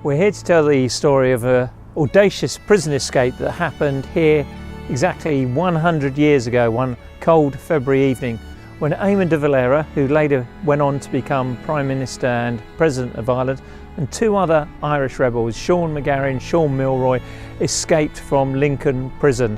We're here to tell the story of an audacious prison escape that happened here exactly 100 years ago, one cold February evening, when Eamon de Valera, who later went on to become Prime Minister and President of Ireland, and two other Irish rebels, Sean McGarry and Sean Milroy, escaped from Lincoln Prison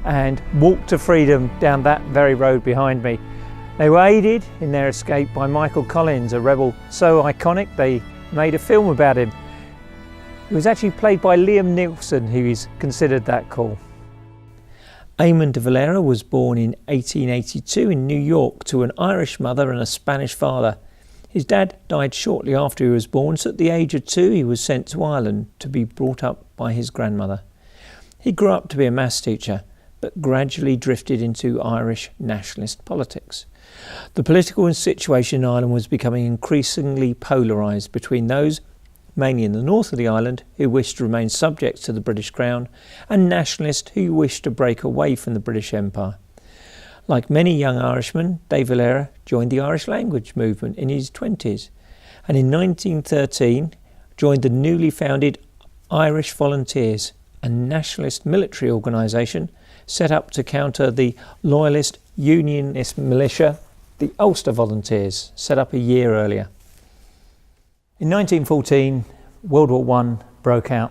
and walked to freedom down that very road behind me. They were aided in their escape by Michael Collins, a rebel so iconic they made a film about him. He was actually played by Liam Neeson, who is considered that cool. Eamon de Valera was born in 1882 in New York to an Irish mother and a Spanish father. His dad died shortly after he was born, so at the age of 2 he was sent to Ireland to be brought up by his grandmother. He grew up to be a maths teacher, but gradually drifted into Irish nationalist politics. The political situation in Ireland was becoming increasingly polarised between those, mainly in the north of the island, who wished to remain subject to the British Crown, and nationalists who wished to break away from the British Empire. Like many young Irishmen, de Valera joined the Irish language movement in his 20s, and in 1913 joined the newly founded Irish Volunteers, a nationalist military organisation set up to counter the loyalist unionist militia, the Ulster Volunteers, set up a year earlier. In 1914, World War I broke out,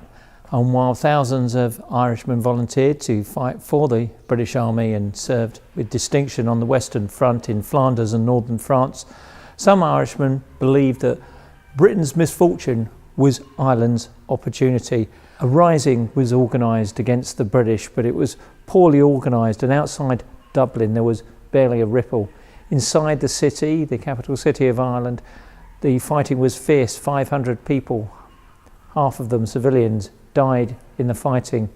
and while thousands of Irishmen volunteered to fight for the British Army and served with distinction on the Western Front in Flanders and northern France, some Irishmen believed that Britain's misfortune was Ireland's opportunity. A rising was organised against the British, but it was poorly organised, and outside Dublin there was barely a ripple. Inside the city, the capital city of Ireland, the fighting was fierce. 500 people, half of them civilians, died in the fighting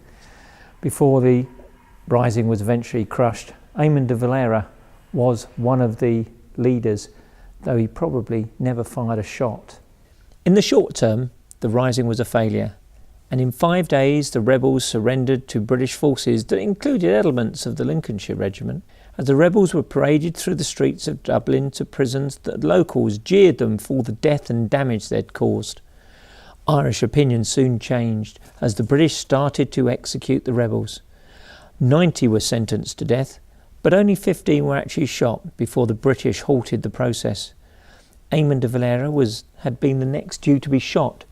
before the rising was eventually crushed. Eamon de Valera was one of the leaders, though he probably never fired a shot. In the short term, the rising was a failure, and in 5 days the rebels surrendered to British forces that included elements of the Lincolnshire Regiment. As the rebels were paraded through the streets of Dublin to prisons, the locals jeered them for the death and damage they'd caused. Irish opinion soon changed as the British started to execute the rebels. 90 were sentenced to death, but only 15 were actually shot before the British halted the process. Eamon de Valera had been the next due to be shot,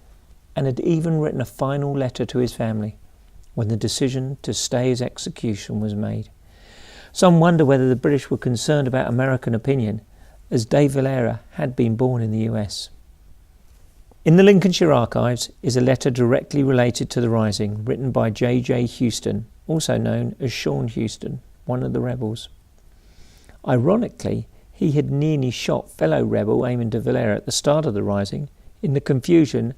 and had even written a final letter to his family when the decision to stay his execution was made. Some wonder whether the British were concerned about American opinion, as de Valera had been born in the US. In the Lincolnshire archives is a letter directly related to the rising, written by J.J. Houston, also known as Sean Houston, one of the rebels. Ironically, he had nearly shot fellow rebel Eamon de Valera at the start of the rising, in the confusion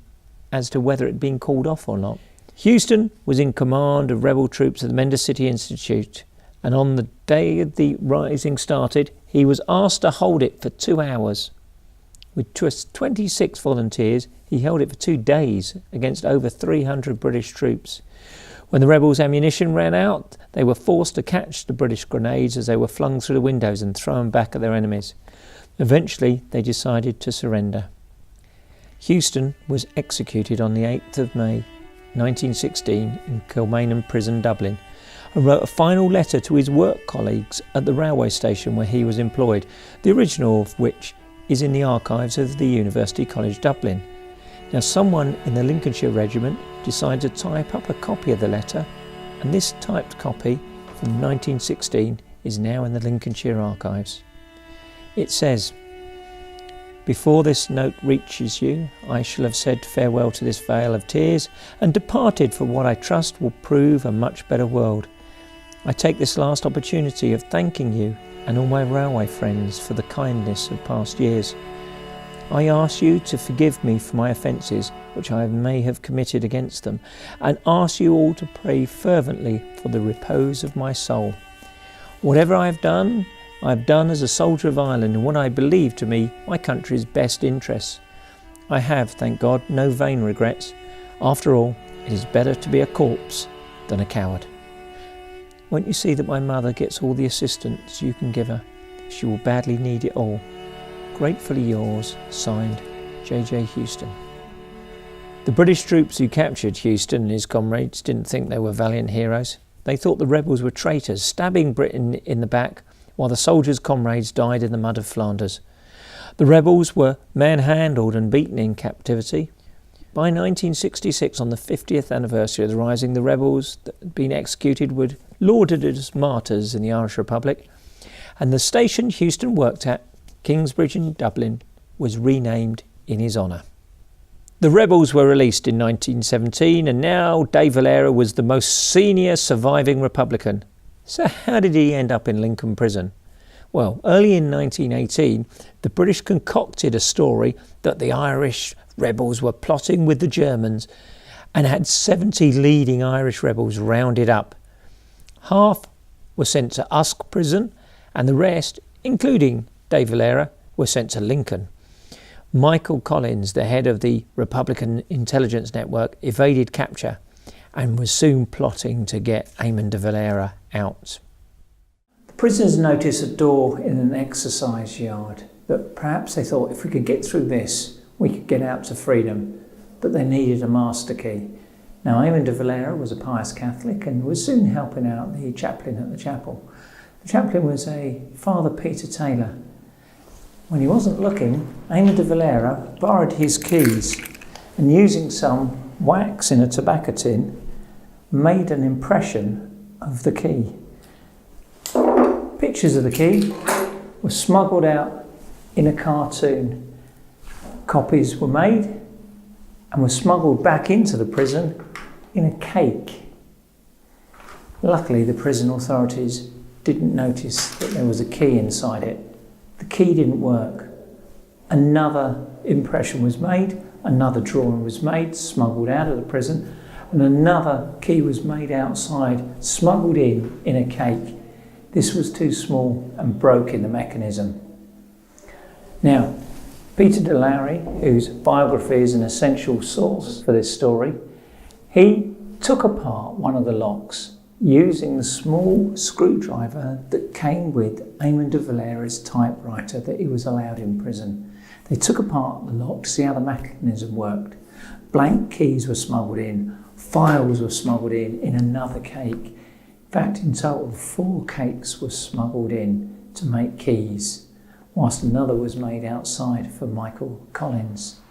as to whether it had been called off or not. Houston was in command of rebel troops at the Mendes City Institute, and on the day the rising started, he was asked to hold it for 2 hours. With 26 volunteers, he held it for 2 days against over 300 British troops. When the rebels' ammunition ran out, they were forced to catch the British grenades as they were flung through the windows and thrown back at their enemies. Eventually, they decided to surrender. Houston was executed on the 8th of May 1916 in Kilmainham Prison, Dublin, and wrote a final letter to his work colleagues at the railway station where he was employed, the original of which is in the archives of the University College Dublin. Now, someone in the Lincolnshire Regiment decided to type up a copy of the letter, and this typed copy from 1916 is now in the Lincolnshire archives. It says, "Before this note reaches you, I shall have said farewell to this vale of tears and departed for what I trust will prove a much better world. I take this last opportunity of thanking you and all my railway friends for the kindness of past years. I ask you to forgive me for my offences which I may have committed against them, and ask you all to pray fervently for the repose of my soul. Whatever I have done as a soldier of Ireland in what I believe to be my country's best interests. I have, thank God, no vain regrets. After all, it is better to be a corpse than a coward. Won't you see that my mother gets all the assistance you can give her? She will badly need it all. Gratefully yours, signed, J.J. Houston." The British troops who captured Houston and his comrades didn't think they were valiant heroes. They thought the rebels were traitors, stabbing Britain in the back while the soldiers' comrades died in the mud of Flanders. The rebels were manhandled and beaten in captivity. By 1966, on the 50th anniversary of the Rising, the rebels that had been executed were lauded as martyrs in the Irish Republic, and the station Houston worked at, Kingsbridge in Dublin, was renamed in his honour. The rebels were released in 1917, and now Dave Valera was the most senior surviving Republican. So how did he end up in Lincoln Prison? Well, early in 1918, the British concocted a story that the Irish rebels were plotting with the Germans and had 70 leading Irish rebels rounded up. Half were sent to Usk Prison, and the rest, including Dave Valera, were sent to Lincoln. Michael Collins, the head of the Republican Intelligence Network, evaded capture and was soon plotting to get Eamon de Valera out. The prisoners noticed a door in an exercise yard that perhaps they thought if we could get through this, we could get out to freedom, but they needed a master key. Now, Eamon de Valera was a pious Catholic and was soon helping out the chaplain at the chapel. The chaplain was a Father Peter Taylor. When he wasn't looking, Eamon de Valera borrowed his keys and, using some wax in a tobacco tin, made an impression of the key. Pictures of the key were smuggled out in a cartoon. Copies were made and were smuggled back into the prison in a cake. Luckily, the prison authorities didn't notice that there was a key inside it. The key didn't work. Another impression was made, another drawing was made, smuggled out of the prison, and another key was made outside, smuggled in a cake. This was too small and broke in the mechanism. Now, Peter de Lowry, whose biography is an essential source for this story, he took apart one of the locks using the small screwdriver that came with Eamon de Valera's typewriter that he was allowed in prison. They took apart the lock to see how the mechanism worked. Blank keys were smuggled in, files were smuggled in another cake. In fact, in total, 4 cakes were smuggled in to make keys, whilst another was made outside for Michael Collins.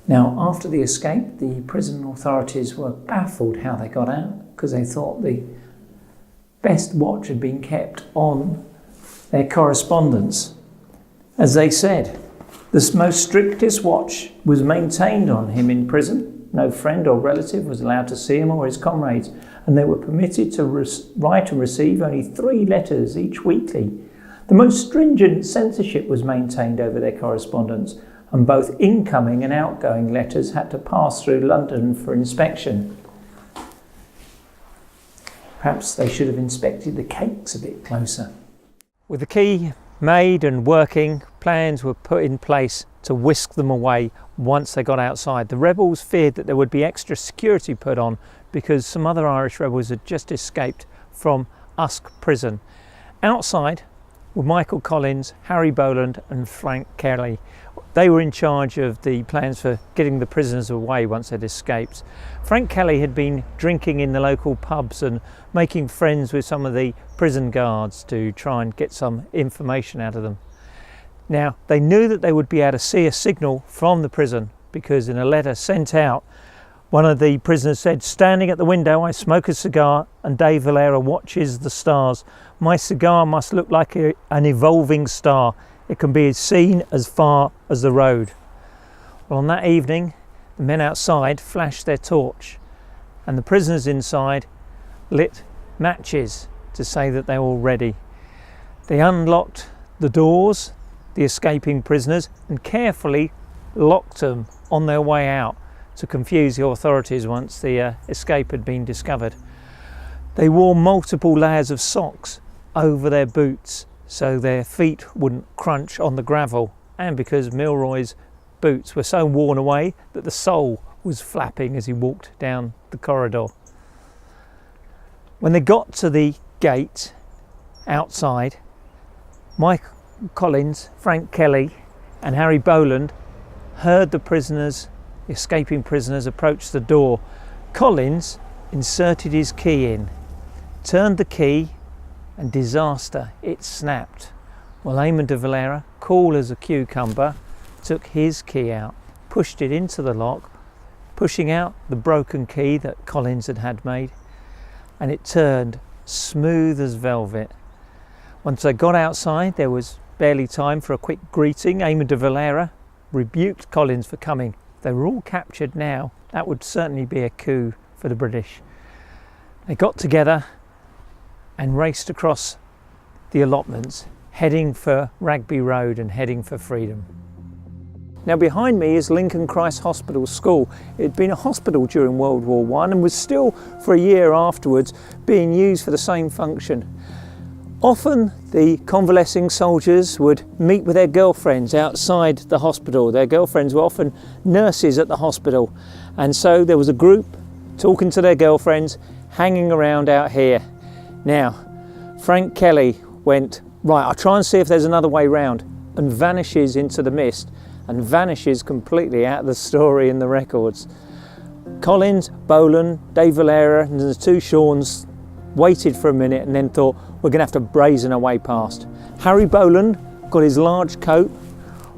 Now, after the escape, the prison authorities were baffled how they got out, because they thought the best watch had been kept on their correspondence. As they said, the most strictest watch was maintained on him in prison. No friend or relative was allowed to see him or his comrades, and they were permitted to write and receive only 3 letters each weekly. The most stringent censorship was maintained over their correspondence, and both incoming and outgoing letters had to pass through London for inspection. Perhaps they should have inspected the cakes a bit closer. With the key made and working, plans were put in place to whisk them away once they got outside. The rebels feared that there would be extra security put on because some other Irish rebels had just escaped from Usk prison. Outside were Michael Collins, Harry Boland and Frank Kelly. They were in charge of the plans for getting the prisoners away once they'd escaped. Frank Kelly had been drinking in the local pubs and making friends with some of the prison guards to try and get some information out of them. Now, they knew that they would be able to see a signal from the prison because in a letter sent out, one of the prisoners said, "Standing at the window, I smoke a cigar and Dave Valera watches the stars. My cigar must look like an evolving star. It can be seen as far as the road." Well, on that evening, the men outside flashed their torch and the prisoners inside lit matches to say that they were all ready. They unlocked the doors, the escaping prisoners, and carefully locked them on their way out to confuse the authorities once the escape had been discovered. They wore multiple layers of socks over their boots so their feet wouldn't crunch on the gravel, and because Milroy's boots were so worn away that the sole was flapping as he walked down the corridor. When they got to the gate outside, Mike Collins, Frank Kelly and Harry Boland heard the prisoners The escaping prisoners approached the door. Collins inserted his key in, turned the key, and disaster, it snapped. While Eamon de Valera, cool as a cucumber, took his key out, pushed it into the lock, pushing out the broken key that Collins had made, and it turned smooth as velvet. Once they got outside, there was barely time for a quick greeting. Eamon de Valera rebuked Collins for coming. They were all captured now. That would certainly be a coup for the British. They got together and raced across the allotments, heading for Rugby Road and heading for freedom. Now behind me is Lincoln Christ Hospital School. It had been a hospital during World War I and was still for a year afterwards being used for the same function. Often the convalescing soldiers would meet with their girlfriends outside the hospital. Their girlfriends were often nurses at the hospital, and so there was a group talking to their girlfriends hanging around out here. Now Frank Kelly went, right, I'll try and see if there's another way round, and vanishes into the mist and vanishes completely out of the story in the records. Collins, Boland, Dave Valera and the two Shawns waited for a minute and then thought, we're going to have to brazen our way past. Harry Boland got his large coat,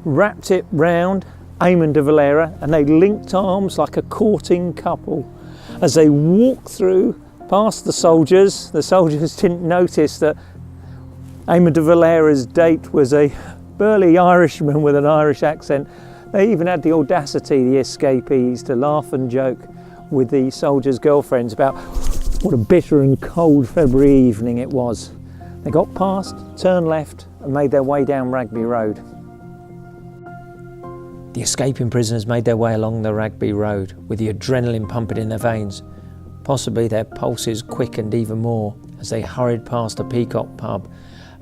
wrapped it round Eamon de Valera, and they linked arms like a courting couple. As they walked through past the soldiers didn't notice that Eamon de Valera's date was a burly Irishman with an Irish accent. They even had the audacity, the escapees, to laugh and joke with the soldiers' girlfriends about what a bitter and cold February evening it was. They got past, turned left and made their way down Rugby Road. The escaping prisoners made their way along the Rugby Road with the adrenaline pumping in their veins. Possibly their pulses quickened even more as they hurried past the Peacock pub,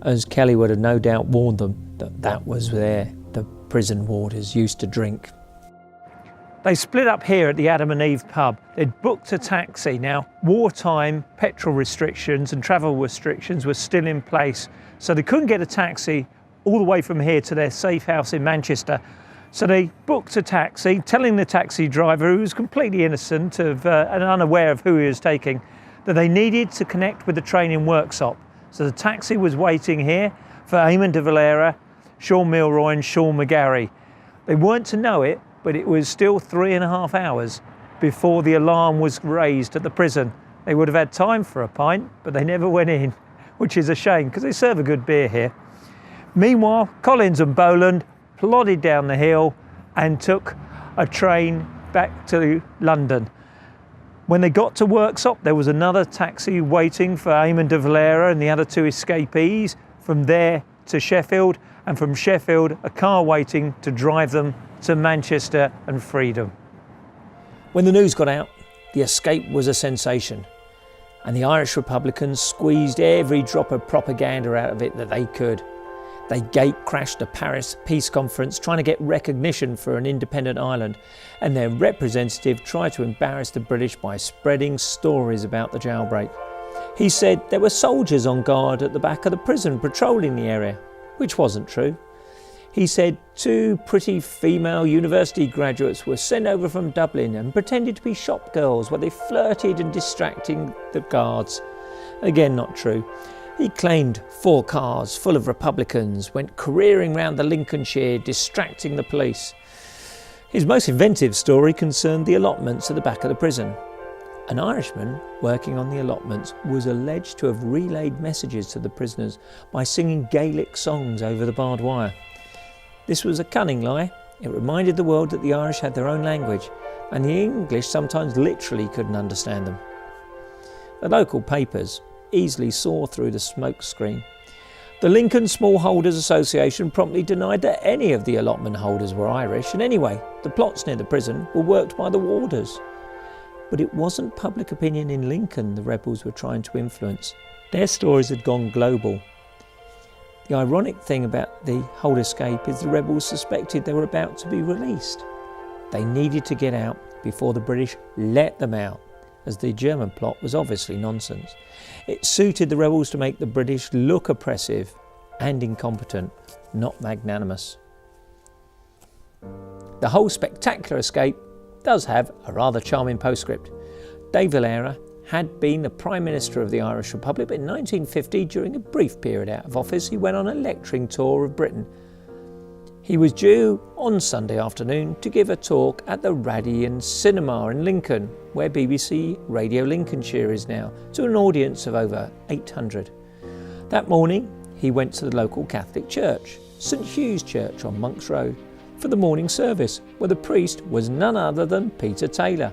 as Kelly would have no doubt warned them that was where the prison warders used to drink. They split up here at the Adam and Eve pub. They'd booked a taxi. Now, wartime petrol restrictions and travel restrictions were still in place, so they couldn't get a taxi all the way from here to their safe house in Manchester. So they booked a taxi, telling the taxi driver, who was completely innocent and unaware of who he was taking, that they needed to connect with the training workshop. So the taxi was waiting here for Eamon de Valera, Sean Milroy and Sean McGarry. They weren't to know it, but it was still 3.5 hours before the alarm was raised at the prison. They would have had time for a pint, but they never went in, which is a shame because they serve a good beer here. Meanwhile, Collins and Boland plodded down the hill and took a train back to London. When they got to Worksop, there was another taxi waiting for Eamon de Valera and the other two escapees. From there to Sheffield, and from Sheffield, a car waiting to drive them to Manchester and freedom. When the news got out, the escape was a sensation, and the Irish Republicans squeezed every drop of propaganda out of it that they could. They gate-crashed the Paris Peace Conference trying to get recognition for an independent Ireland, and their representative tried to embarrass the British by spreading stories about the jailbreak. He said there were soldiers on guard at the back of the prison patrolling the area, which wasn't true. He said 2 pretty female university graduates were sent over from Dublin and pretended to be shop girls while they flirted and distracting the guards. Again, not true. He claimed 4 cars full of Republicans went careering round the Lincolnshire, distracting the police. His most inventive story concerned the allotments at the back of the prison. An Irishman working on the allotments was alleged to have relayed messages to the prisoners by singing Gaelic songs over the barbed wire. This was a cunning lie. It reminded the world that the Irish had their own language, and the English sometimes literally couldn't understand them. The local papers easily saw through the smoke screen. The Lincoln Smallholders Association promptly denied that any of the allotment holders were Irish, and anyway, the plots near the prison were worked by the warders. But it wasn't public opinion in Lincoln the rebels were trying to influence. Their stories had gone global. The ironic thing about the whole escape is the rebels suspected they were about to be released. They needed to get out before the British let them out, as the German plot was obviously nonsense. It suited the rebels to make the British look oppressive and incompetent, not magnanimous. The whole spectacular escape does have a rather charming postscript. De Valera had been the Prime Minister of the Irish Republic, but in 1950, during a brief period out of office, he went on a lecturing tour of Britain. He was due on Sunday afternoon to give a talk at the Radian Cinema in Lincoln, where BBC Radio Lincolnshire is now, to an audience of over 800. That morning, he went to the local Catholic church, St Hugh's Church on Monks Road, for the morning service, where the priest was none other than Peter Taylor,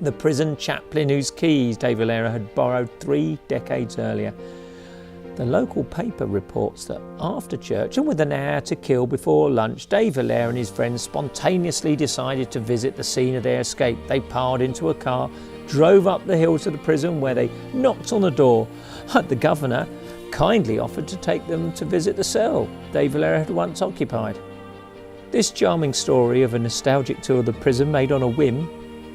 the prison chaplain whose keys De Valera had borrowed 3 decades earlier. The local paper reports that after church, and with an hour to kill before lunch, De Valera and his friends spontaneously decided to visit the scene of their escape. They piled into a car, drove up the hill to the prison, where they knocked on the door. The governor kindly offered to take them to visit the cell De Valera had once occupied. This charming story of a nostalgic tour of the prison made on a whim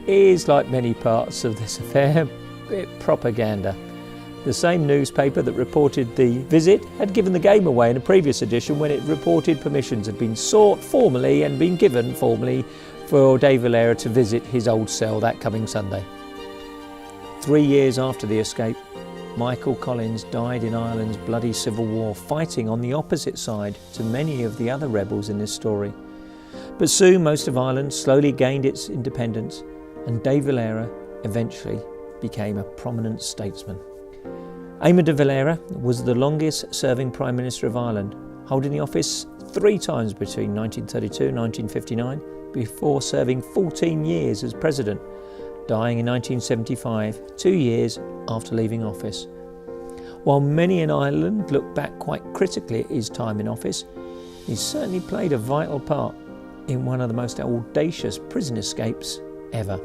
is, like many parts of this affair, a bit propaganda. The same newspaper that reported the visit had given the game away in a previous edition, when it reported permissions had been sought formally and been given formally for De Valera to visit his old cell that coming Sunday. 3 years after the escape, Michael Collins died in Ireland's bloody civil war, fighting on the opposite side to many of the other rebels in this story. But soon most of Ireland slowly gained its independence, and De Valera eventually became a prominent statesman. Eamon de Valera was the longest serving Prime Minister of Ireland, holding the office 3 times between 1932 and 1959, before serving 14 years as President, dying in 1975, 2 years after leaving office. While many in Ireland look back quite critically at his time in office, he certainly played a vital part in one of the most audacious prison escapes ever.